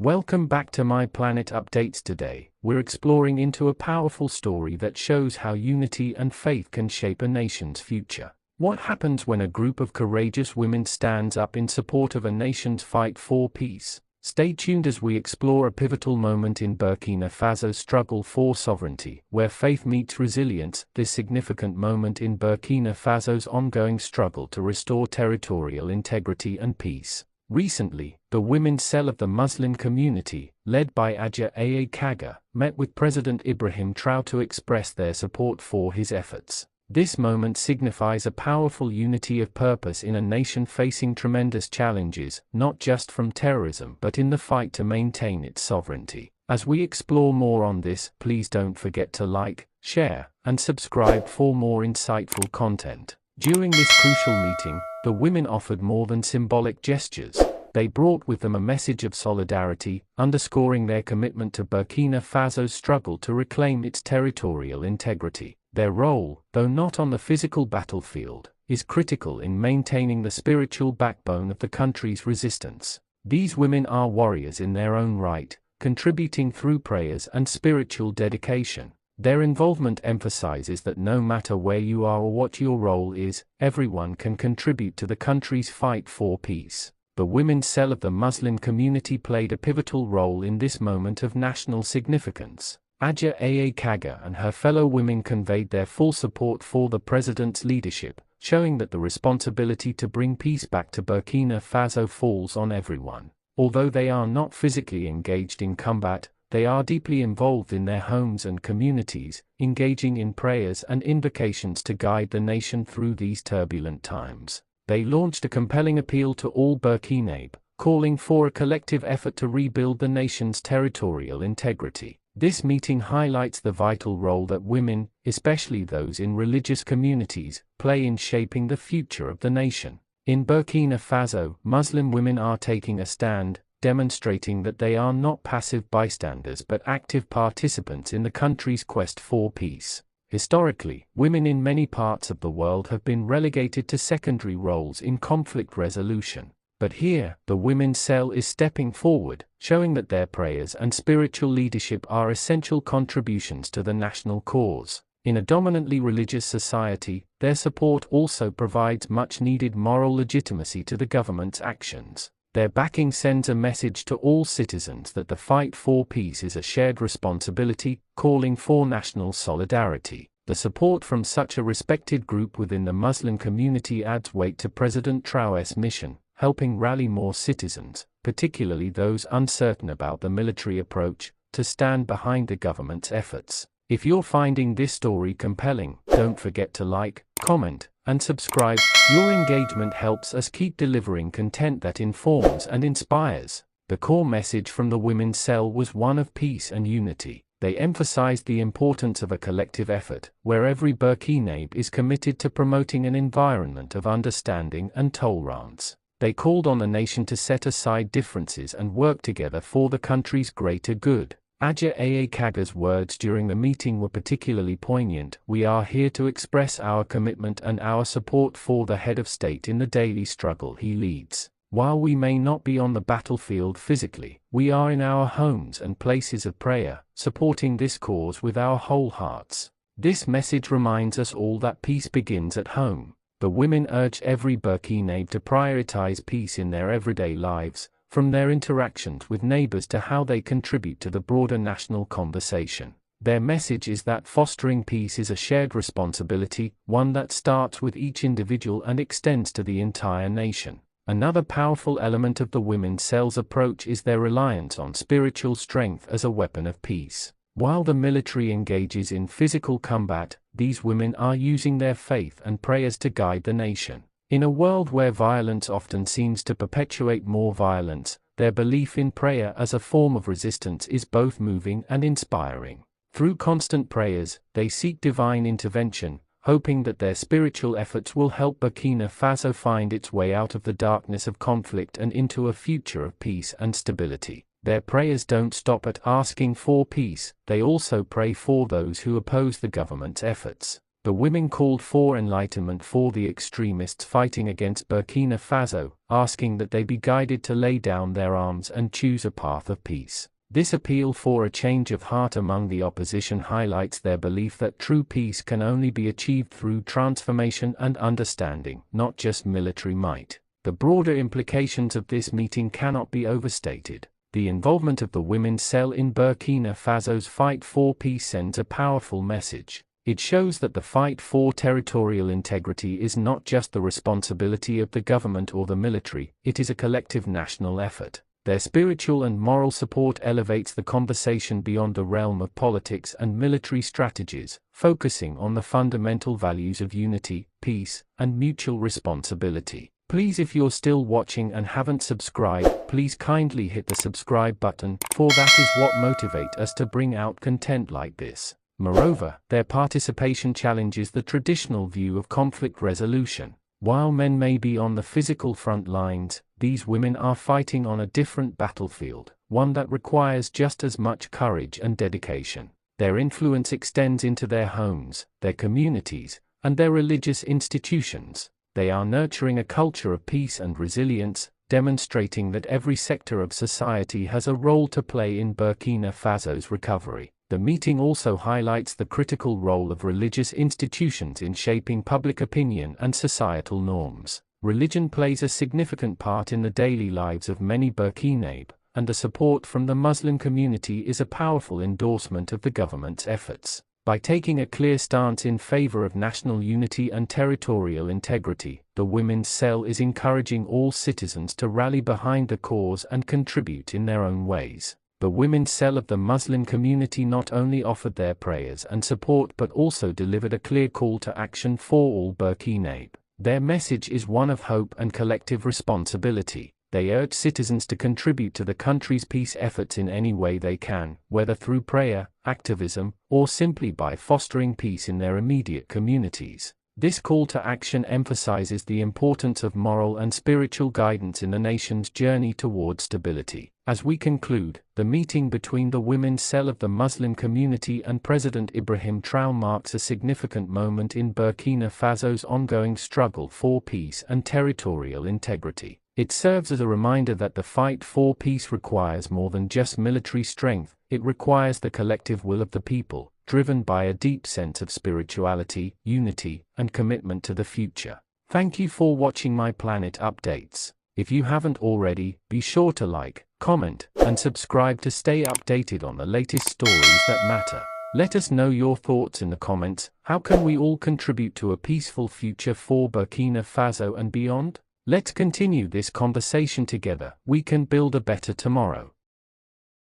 Welcome back to My Planet Updates. Today, we're exploring into a powerful story that shows how unity and faith can shape a nation's future. What happens when a group of courageous women stands up in support of a nation's fight for peace? Stay tuned as we explore a pivotal moment in Burkina Faso's struggle for sovereignty, where faith meets resilience. This significant moment in Burkina Faso's ongoing struggle to restore territorial integrity and peace. Recently, the women's cell of the Muslim community, led by Adja Aa Kaga, met with President Ibrahim Traoré to express their support for his efforts. This moment signifies a powerful unity of purpose in a nation facing tremendous challenges, not just from terrorism but in the fight to maintain its sovereignty. As we explore more on this, please don't forget to like, share, and subscribe for more insightful content. During this crucial meeting, the women offered more than symbolic gestures. They brought with them a message of solidarity, underscoring their commitment to Burkina Faso's struggle to reclaim its territorial integrity. Their role, though not on the physical battlefield, is critical in maintaining the spiritual backbone of the country's resistance. These women are warriors in their own right, contributing through prayers and spiritual dedication. Their involvement emphasizes that no matter where you are or what your role is, everyone can contribute to the country's fight for peace. The women's cell of the Muslim community played a pivotal role in this moment of national significance. Adja Aa Kaga and her fellow women conveyed their full support for the president's leadership, showing that the responsibility to bring peace back to Burkina Faso falls on everyone. Although they are not physically engaged in combat, they are deeply involved in their homes and communities, engaging in prayers and invocations to guide the nation through these turbulent times. They launched a compelling appeal to all Burkinabé, calling for a collective effort to rebuild the nation's territorial integrity. This meeting highlights the vital role that women, especially those in religious communities, play in shaping the future of the nation. In Burkina Faso, Muslim women are taking a stand, demonstrating that they are not passive bystanders but active participants in the country's quest for peace. Historically, women in many parts of the world have been relegated to secondary roles in conflict resolution. But here, the women's cell is stepping forward, showing that their prayers and spiritual leadership are essential contributions to the national cause. In a dominantly religious society, their support also provides much-needed moral legitimacy to the government's actions. Their backing sends a message to all citizens that the fight for peace is a shared responsibility, calling for national solidarity. The support from such a respected group within the Muslim community adds weight to President Traoré's mission, helping rally more citizens, particularly those uncertain about the military approach, to stand behind the government's efforts. If you're finding this story compelling, don't forget to like, comment, and subscribe. Your engagement helps us keep delivering content that informs and inspires. The core message from the women's cell was one of peace and unity. They emphasized the importance of a collective effort, where every Burkinabé is committed to promoting an environment of understanding and tolerance. They called on the nation to set aside differences and work together for the country's greater good. Adja Aa Kaga's words during the meeting were particularly poignant. We are here to express our commitment and our support for the head of state in the daily struggle he leads. While we may not be on the battlefield physically, we are in our homes and places of prayer, supporting this cause with our whole hearts. This message reminds us all that peace begins at home. The women urge every Burkinabé to prioritize peace in their everyday lives, from their interactions with neighbors to how they contribute to the broader national conversation. Their message is that fostering peace is a shared responsibility, one that starts with each individual and extends to the entire nation. Another powerful element of the women's cell's approach is their reliance on spiritual strength as a weapon of peace. While the military engages in physical combat, these women are using their faith and prayers to guide the nation. In a world where violence often seems to perpetuate more violence, their belief in prayer as a form of resistance is both moving and inspiring. Through constant prayers, they seek divine intervention, hoping that their spiritual efforts will help Burkina Faso find its way out of the darkness of conflict and into a future of peace and stability. Their prayers don't stop at asking for peace, they also pray for those who oppose the government's efforts. The women called for enlightenment for the extremists fighting against Burkina Faso, asking that they be guided to lay down their arms and choose a path of peace. This appeal for a change of heart among the opposition highlights their belief that true peace can only be achieved through transformation and understanding, not just military might. The broader implications of this meeting cannot be overstated. The involvement of the women's cell in Burkina Faso's fight for peace sends a powerful message. It shows that the fight for territorial integrity is not just the responsibility of the government or the military, it is a collective national effort. Their spiritual and moral support elevates the conversation beyond the realm of politics and military strategies, focusing on the fundamental values of unity, peace, and mutual responsibility. Please, if you're still watching and haven't subscribed, please kindly hit the subscribe button, for that is what motivates us to bring out content like this. Moreover, their participation challenges the traditional view of conflict resolution. While men may be on the physical front lines, these women are fighting on a different battlefield, one that requires just as much courage and dedication. Their influence extends into their homes, their communities, and their religious institutions. They are nurturing a culture of peace and resilience, demonstrating that every sector of society has a role to play in Burkina Faso's recovery. The meeting also highlights the critical role of religious institutions in shaping public opinion and societal norms. Religion plays a significant part in the daily lives of many Burkinabé, and the support from the Muslim community is a powerful endorsement of the government's efforts. By taking a clear stance in favor of national unity and territorial integrity, the Women's Cell is encouraging all citizens to rally behind the cause and contribute in their own ways. The Women's Cell of the Muslim community not only offered their prayers and support but also delivered a clear call to action for all Burkinabé. Their message is one of hope and collective responsibility. They urge citizens to contribute to the country's peace efforts in any way they can, whether through prayer, activism, or simply by fostering peace in their immediate communities. This call to action emphasizes the importance of moral and spiritual guidance in the nation's journey towards stability. As we conclude, the meeting between the Women's Cell of the Muslim community and President Ibrahim Traoré marks a significant moment in Burkina Faso's ongoing struggle for peace and territorial integrity. It serves as a reminder that the fight for peace requires more than just military strength, it requires the collective will of the people, driven by a deep sense of spirituality, unity, and commitment to the future. Thank you for watching my Planet Updates. If you haven't already, be sure to like, comment, and subscribe to stay updated on the latest stories that matter. Let us know your thoughts in the comments. How can we all contribute to a peaceful future for Burkina Faso and beyond? Let's continue this conversation together. We can build a better tomorrow.